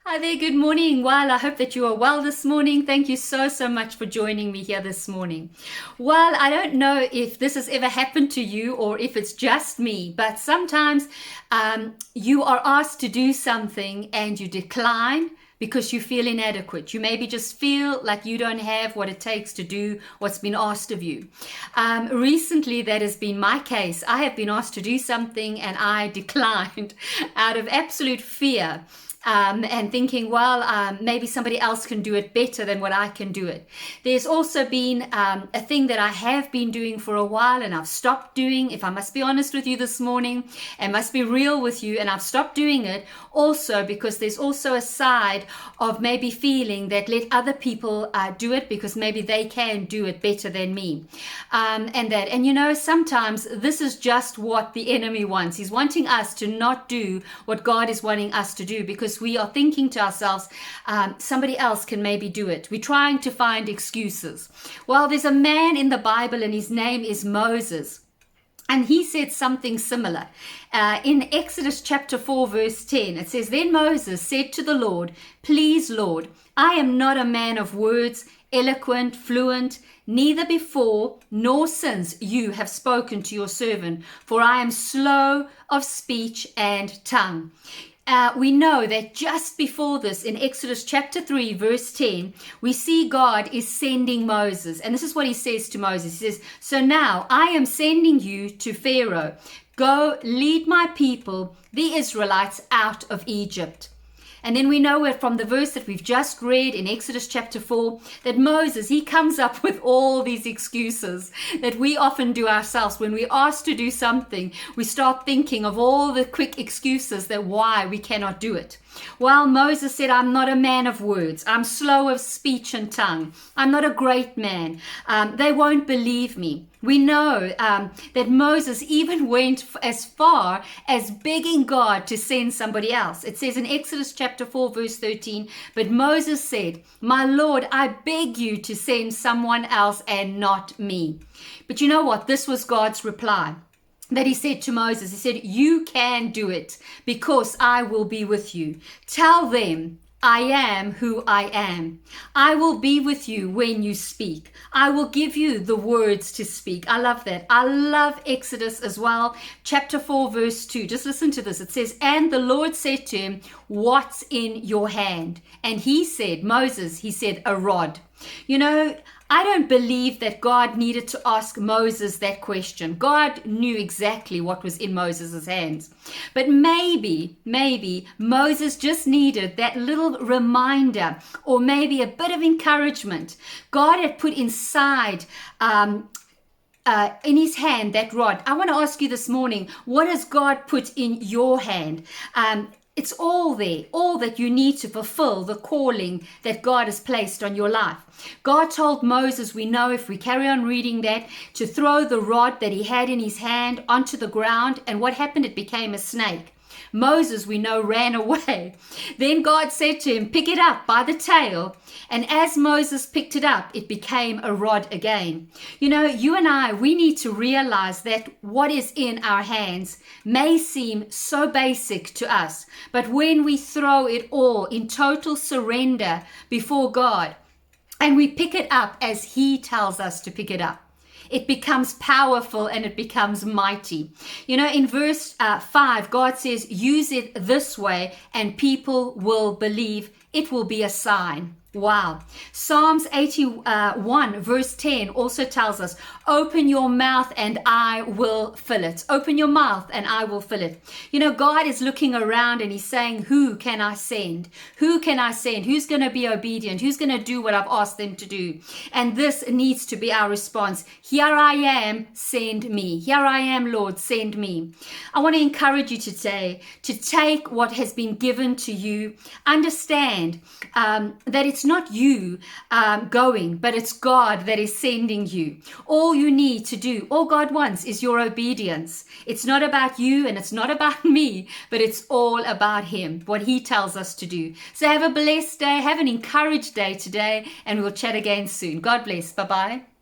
Hi there, good morning. Well, I hope that you are well this morning. Thank you so much for joining me here this morning. Well, I don't know if this has ever happened to you or if it's just me, but sometimes you are asked to do something and you decline because you feel inadequate. You maybe just feel like you don't have what it takes to do what's been asked of you. Recently, that has been my case. I have been asked to do something and I declined out of absolute fear. And thinking, well, maybe somebody else can do it better than what I can do it. There's also been a thing that I have been doing for a while and I've stopped doing, if I must be honest with you this morning and must be real with you, and I've stopped doing it also because there's also a side of maybe feeling that let other people do it because maybe they can do it better than me. And you know, sometimes this is just what the enemy wants. He's wanting us to not do what God is wanting us to do because we are thinking to ourselves, somebody else can maybe do it. We're trying to find excuses. Well, there's a man in the Bible and his name is Moses. And he said something similar. In Exodus chapter 4, verse 10, it says, "Then Moses said to the Lord, 'Please, Lord, I am not a man of words, eloquent, fluent, neither before nor since you have spoken to your servant, for I am slow of speech and tongue.'" We know that just before this, in Exodus chapter 3, verse 10, we see God is sending Moses. And this is what he says to Moses. He says, "So now I am sending you to Pharaoh. Go lead my people, the Israelites, out of Egypt." And then we know from the verse that we've just read in Exodus chapter 4 that Moses, he comes up with all these excuses that we often do ourselves. When we're asked to do something, we start thinking of all the quick excuses that why we cannot do it. Well, Moses said, "I'm not a man of words. I'm slow of speech and tongue. I'm not a great man. They won't believe me." We know that Moses even went as far as begging God to send somebody else. It says in Exodus chapter 4, verse 13, "But Moses said, 'My Lord, I beg you to send someone else and not me.'" But you know what? This was God's reply. That he said to Moses, he said, "You can do it because I will be with you. Tell them I am who I am. I will be with you when you speak. I will give you the words to speak." I love that. I love Exodus as well. Chapter 4, verse 2. Just listen to this. It says, "And the Lord said to him, 'What's in your hand?' And he said," Moses, he said, "A rod." You know, I don't believe that God needed to ask Moses that question. God knew exactly what was in Moses' hands. But maybe Moses just needed that little reminder or maybe a bit of encouragement. God had put inside in his hand that rod. I want to ask you this morning, what has God put in your hand? It's all there, all that you need to fulfill the calling that God has placed on your life. God told Moses, we know if we carry on reading that, to throw the rod that he had in his hand onto the ground. And what happened? It became a snake. Moses, we know, ran away. Then God said to him, "Pick it up by the tail." And as Moses picked it up, it became a rod again. You know, you and I, we need to realize that what is in our hands may seem so basic to us, but when we throw it all in total surrender before God, and we pick it up as he tells us to pick it up, it becomes powerful and it becomes mighty. You know, in verse 5, God says, "Use it this way and people will believe. It will be a sign." Wow. Psalms 81 verse 10 also tells us, "Open your mouth and I will fill it." Open your mouth and I will fill it. You know, God is looking around and he's saying, "Who can I send? Who can I send? Who's going to be obedient? Who's going to do what I've asked them to do?" And this needs to be our response. "Here I am, send me. Here I am, Lord, send me." I want to encourage you today to take what has been given to you. Understand that it's not you going, but it's God that is sending you. All you need to do, all God wants is your obedience. It's not about you and it's not about me, but it's all about him, what he tells us to do. So have a blessed day, have an encouraged day today, and we'll chat again soon. God bless. Bye-bye.